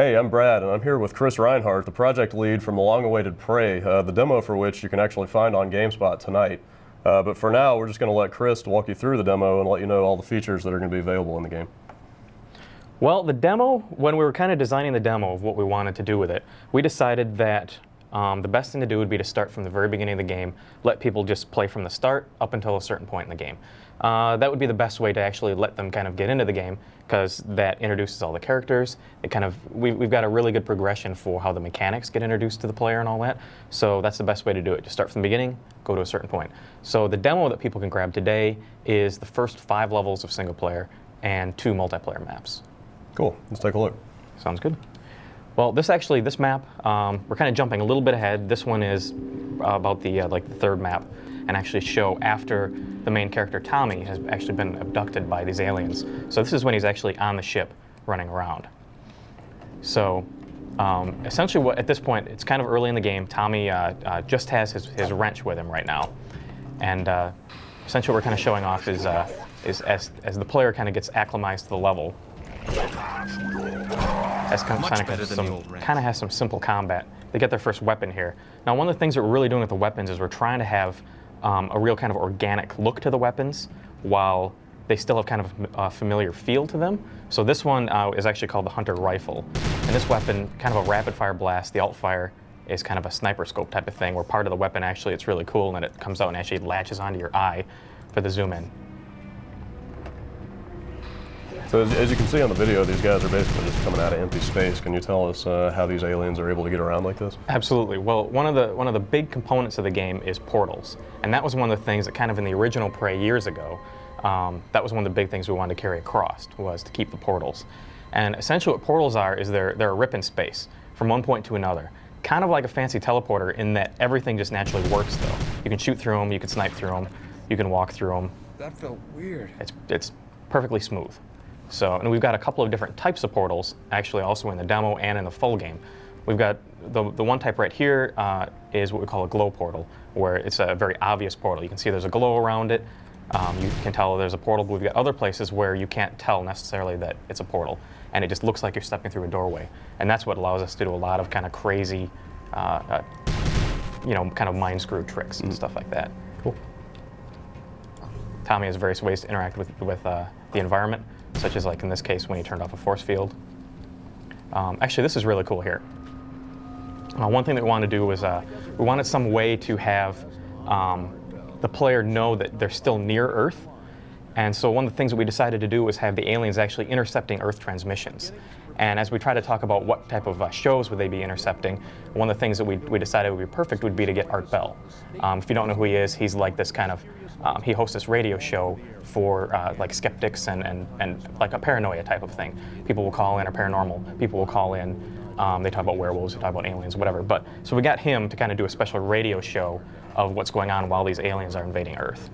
Hey, I'm Brad, and I'm here with Chris Rhinehart, the project lead from the long-awaited Prey, the demo for which you can actually find on GameSpot tonight. But for now, we're just going to let Chris walk you through the demo and let you know all the features that are going to be available in the game. Well, the demo, when we were kind of designing the demo of what we wanted to do with it, we decided that the best thing to do would be to start from the very beginning of the game, let people just play from the start up until a certain point in the game. That would be the best way to actually let them kind of get into the game, because that introduces all the characters. We've got a really good progression for how the mechanics get introduced to the player and all that. So that's the best way to do it. Just start from the beginning, go to a certain point. So the demo that people can grab today is the first 5 levels of single player and 2 multiplayer maps. Cool. Let's take a look. Sounds good. Well, this map, we're kind of jumping a little bit ahead. This one is about the the 3rd map, and actually show after the main character Tommy has actually been abducted by these aliens. So this is when he's actually on the ship running around. So essentially, at this point, it's kind of early in the game. Tommy just has his wrench with him right now, and essentially what we're kind of showing off is as the player kind of gets acclimatized to the level. Kind of has some simple combat. They get their first weapon here. Now, one of the things that we're really doing with the weapons is we're trying to have a real kind of organic look to the weapons, while they still have kind of a familiar feel to them. So this one is actually called the Hunter Rifle. And this weapon, kind of a rapid fire blast, the alt fire is kind of a sniper scope type of thing, where part of the weapon actually, it's really cool, and it comes out and actually latches onto your eye for the zoom in. So as you can see on the video, these guys are basically just coming out of empty space. Can you tell us how these aliens are able to get around like this? Absolutely. Well, one of the big components of the game is portals, and that was one of the things that kind of in the original Prey years ago, that was one of the big things we wanted to carry across, was to keep the portals. And essentially what portals are is they're a rip in space from one point to another. Kind of like a fancy teleporter in that everything just naturally works though. You can shoot through them, you can snipe through them, you can walk through them. That felt weird. It's perfectly smooth. So, and we've got a couple of different types of portals, actually also in the demo and in the full game. We've got the one type right here is what we call a glow portal, where it's a very obvious portal. You can see there's a glow around it. You can tell there's a portal, but we've got other places where you can't tell necessarily that it's a portal, and it just looks like you're stepping through a doorway. And that's what allows us to do a lot of kind of crazy, kind of mind screw tricks and stuff like that. Cool. Tommy has various ways to interact with the environment, such as like in this case when he turned off a force field. Actually, this is really cool here. One thing that we wanted to do was we wanted some way to have the player know that they're still near Earth. And so one of the things that we decided to do was have the aliens actually intercepting Earth transmissions. And as we try to talk about what type of shows would they be intercepting, one of the things that we decided would be perfect would be to get Art Bell. If you don't know who he is, he's like this kind of, he hosts this radio show for like skeptics and like a paranoia type of thing. People will call in, or paranormal, people will call in, they talk about werewolves, they talk about aliens, whatever. But so we got him to kind of do a special radio show of what's going on while these aliens are invading Earth.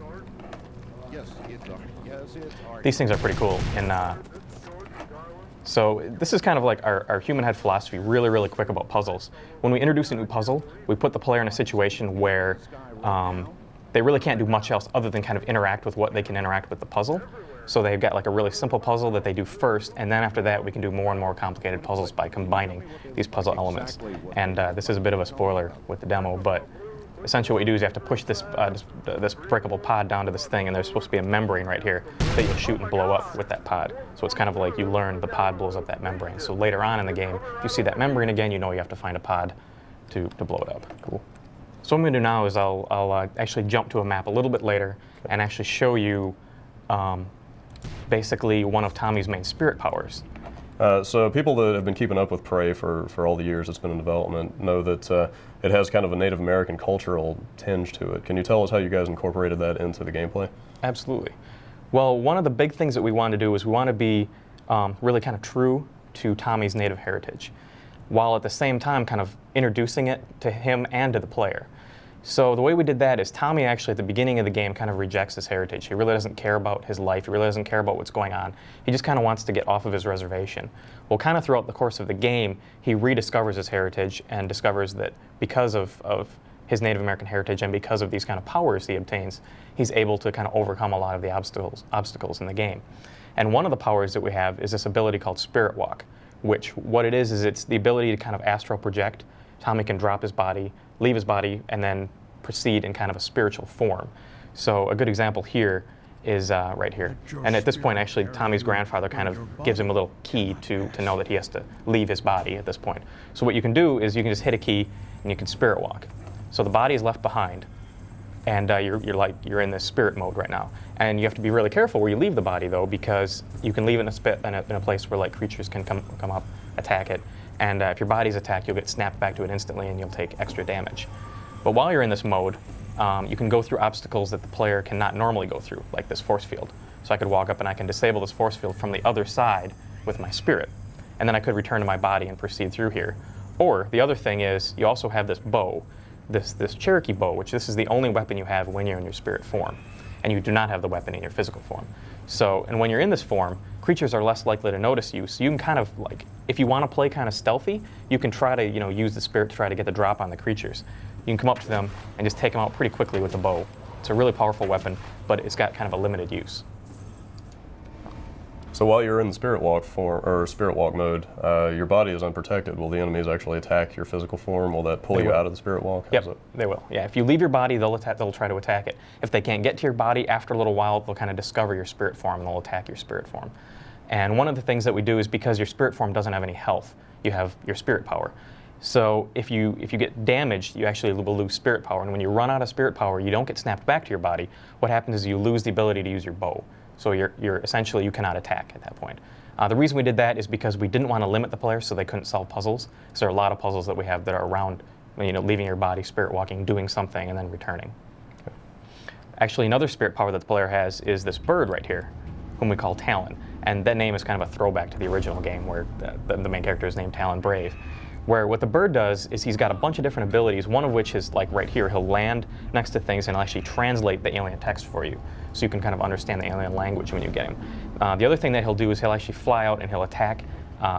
These things are pretty cool. And so this is kind of like our human head philosophy, really, really quick about puzzles. When we introduce a new puzzle, we put the player in a situation where they really can't do much else other than kind of interact with what they can interact with the puzzle. So they've got like a really simple puzzle that they do first, and then after that we can do more and more complicated puzzles by combining these puzzle elements. And this is a bit of a spoiler with the demo, but essentially what you do is you have to push this breakable pod down to this thing, and there's supposed to be a membrane right here that you'll shoot and blow up with that pod. So it's kind of like you learn the pod blows up that membrane. So later on in the game, if you see that membrane again, you know you have to find a pod to blow it up. Cool. So what I'm going to do now is I'll actually jump to a map a little bit later and actually show you basically one of Tommy's main spirit powers. So people that have been keeping up with Prey for all the years it's been in development know that it has kind of a Native American cultural tinge to it. Can you tell us how you guys incorporated that into the gameplay? Absolutely. Well, one of the big things that we want to do is we want to be really kind of true to Tommy's native heritage, while at the same time kind of introducing it to him and to the player. So the way we did that is Tommy actually at the beginning of the game kind of rejects his heritage. He really doesn't care about his life. He really doesn't care about what's going on. He just kind of wants to get off of his reservation. Well, kind of throughout the course of the game, he rediscovers his heritage and discovers that because of his Native American heritage and because of these kind of powers he obtains, he's able to kind of overcome a lot of the obstacles in the game. And one of the powers that we have is this ability called Spirit Walk, which what it is it's the ability to kind of astral project. Tommy can drop his body, leave his body, and then proceed in kind of a spiritual form. So a good example here is right here. And at this point, actually, Tommy's grandfather kind of gives him a little key to know that he has to leave his body at this point. So what you can do is you can just hit a key and you can spirit walk. So the body is left behind, and you're in this spirit mode right now. And you have to be really careful where you leave the body, though, because you can leave it in a place where like creatures can come up, attack it. And if your body's attacked, you'll get snapped back to it instantly, and you'll take extra damage. But while you're in this mode, you can go through obstacles that the player cannot normally go through, like this force field. So I could walk up and I can disable this force field from the other side with my spirit. And then I could return to my body and proceed through here. Or the other thing is, you also have this bow, this Cherokee bow, which this is the only weapon you have when you're in your spirit form. And you do not have the weapon in your physical form. So, and when you're in this form, creatures are less likely to notice you. So you can kind of like, if you want to play kind of stealthy, you can try to, use the spirit to try to get the drop on the creatures. You can come up to them and just take them out pretty quickly with the bow. It's a really powerful weapon, but it's got kind of a limited use. So while you're in the spirit walk mode, your body is unprotected. Will the enemies actually attack your physical form? Will that pull you out of the spirit walk? Yep, they will. Yeah, if you leave your body, they'll try to attack it. If they can't get to your body, after a little while, they'll kind of discover your spirit form and they'll attack your spirit form. And one of the things that we do is because your spirit form doesn't have any health, you have your spirit power. So if you get damaged, you actually will lose spirit power. And when you run out of spirit power, you don't get snapped back to your body. What happens is you lose the ability to use your bow. So you're essentially, you cannot attack at that point. The reason we did that is because we didn't want to limit the players so they couldn't solve puzzles. So there are a lot of puzzles that we have that are around, leaving your body, spirit walking, doing something, and then returning. Okay. Actually, another spirit power that the player has is this bird right here, whom we call Talon. And that name is kind of a throwback to the original game where the main character is named Talon Brave. Where what the bird does is he's got a bunch of different abilities, one of which is like right here, he'll land next to things and he'll actually translate the alien text for you. So you can kind of understand the alien language when you get him. The other thing that he'll do is he'll actually fly out and he'll attack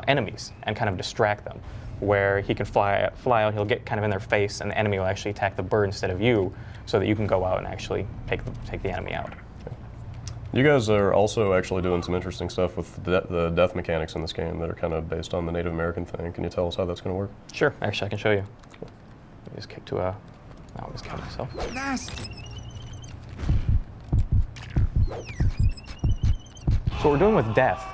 enemies and kind of distract them. Where he can fly out, he'll get kind of in their face and the enemy will actually attack the bird instead of you so that you can go out and actually take the enemy out. You guys are also actually doing some interesting stuff with the death mechanics in this game that are kind of based on the Native American thing. Can you tell us how that's going to work? Sure, actually I can show you. Let me just kick to I'll just kill myself. So what we're doing with death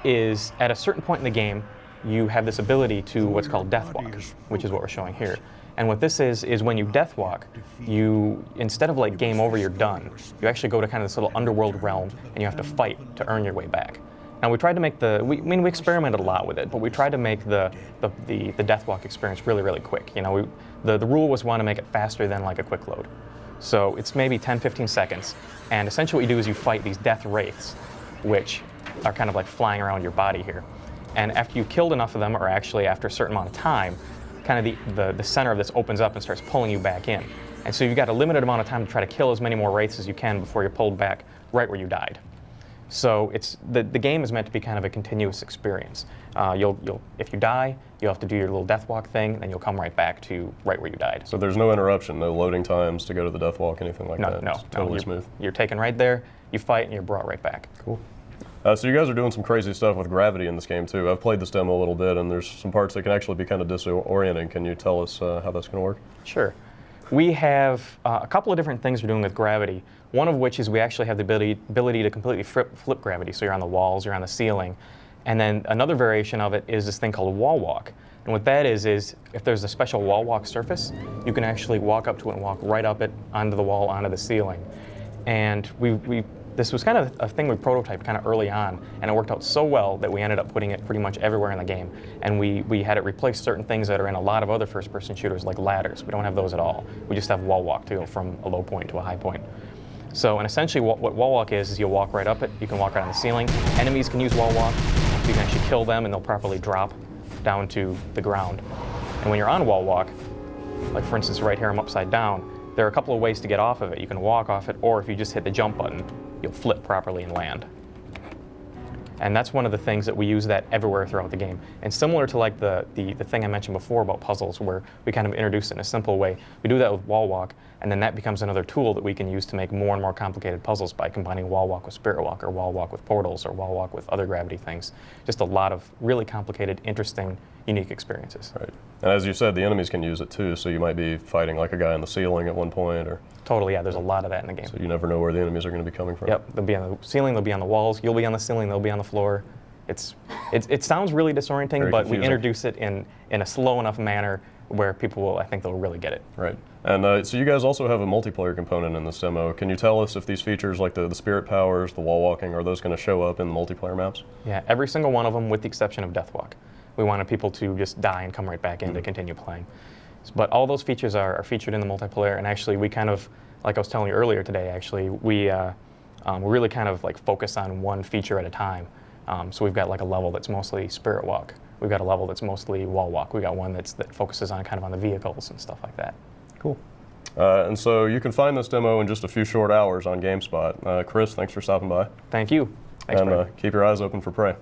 is at a certain point in the game, you have this ability to what's called death walk, which is what we're showing here. And what this is when you death walk, you, instead of like game over, you're done, you actually go to kind of this little underworld realm and you have to fight to earn your way back. Now we tried to make we experimented a lot with it, but we tried to make the death walk experience really, really quick. The rule was we want to make it faster than like a quick load. So it's maybe 10, 15 seconds. And essentially what you do is you fight these death wraiths, which are kind of like flying around your body here. And after you've killed enough of them, or actually after a certain amount of time, kind of the center of this opens up and starts pulling you back in. And so you've got a limited amount of time to try to kill as many more wraiths as you can before you're pulled back right where you died. So the game is meant to be kind of a continuous experience. If you die, you'll have to do your little death walk thing, and then you'll come right back to right where you died. So there's no interruption, no loading times to go to the death walk, anything like that? No, totally smooth. You're taken right there, you fight, and you're brought right back. Cool. So you guys are doing some crazy stuff with gravity in this game too. I've played this demo a little bit, and there's some parts that can actually be kind of disorienting. Can you tell us how that's going to work? Sure. We have a couple of different things we're doing with gravity. One of which is we actually have the ability to completely flip gravity. So you're on the walls, you're on the ceiling. And then another variation of it is this thing called wall walk. And what that is if there's a special wall walk surface, you can actually walk up to it and walk right up it, onto the wall, onto the ceiling. And this was kind of a thing we prototyped kind of early on, and it worked out so well that we ended up putting it pretty much everywhere in the game. And we had it replace certain things that are in a lot of other first-person shooters, like ladders. We don't have those at all. We just have wall walk to go from a low point to a high point. So, and essentially what wall walk is you'll walk right up it, you can walk right on the ceiling. Enemies can use wall walk, so you can actually kill them and they'll properly drop down to the ground. And when you're on wall walk, like for instance right here I'm upside down, there are a couple of ways to get off of it. You can walk off it, or if you just hit the jump button, you'll flip properly and land. And that's one of the things that we use that everywhere throughout the game. And similar to like the thing I mentioned before about puzzles, where we kind of introduce it in a simple way, we do that with wall walk, and then that becomes another tool that we can use to make more and more complicated puzzles by combining wall walk with spirit walk, or wall walk with portals, or wall walk with other gravity things. Just a lot of really complicated, interesting, unique experiences. Right. And as you said, the enemies can use it too, so you might be fighting like a guy on the ceiling at one point, or... Totally, yeah, there's a lot of that in the game. So you never know where the enemies are going to be coming from. Yep, they'll be on the ceiling, they'll be on the walls, you'll be on the ceiling, they'll be on the floor. It sounds really disorienting, Very but confusing. we introduce it in a slow enough manner where people will, I think they'll really get it. Right. And so you guys also have a multiplayer component in this demo. Can you tell us if these features like the spirit powers, the wall walking, are those going to show up in the multiplayer maps? Yeah, every single one of them with the exception of Death Walk. We wanted people to just die and come right back in to continue playing. But all those features are featured in the multiplayer, and actually we kind of, like I was telling you earlier today, actually, we really kind of like focus on one feature at a time. So we've got like a level that's mostly spirit walk. We've got a level that's mostly wall walk. We've got one that focuses on kind of on the vehicles and stuff like that. Cool. And so you can find this demo in just a few short hours on GameSpot. Chris, thanks for stopping by. Thank you. Thanks, and keep your eyes open for Prey.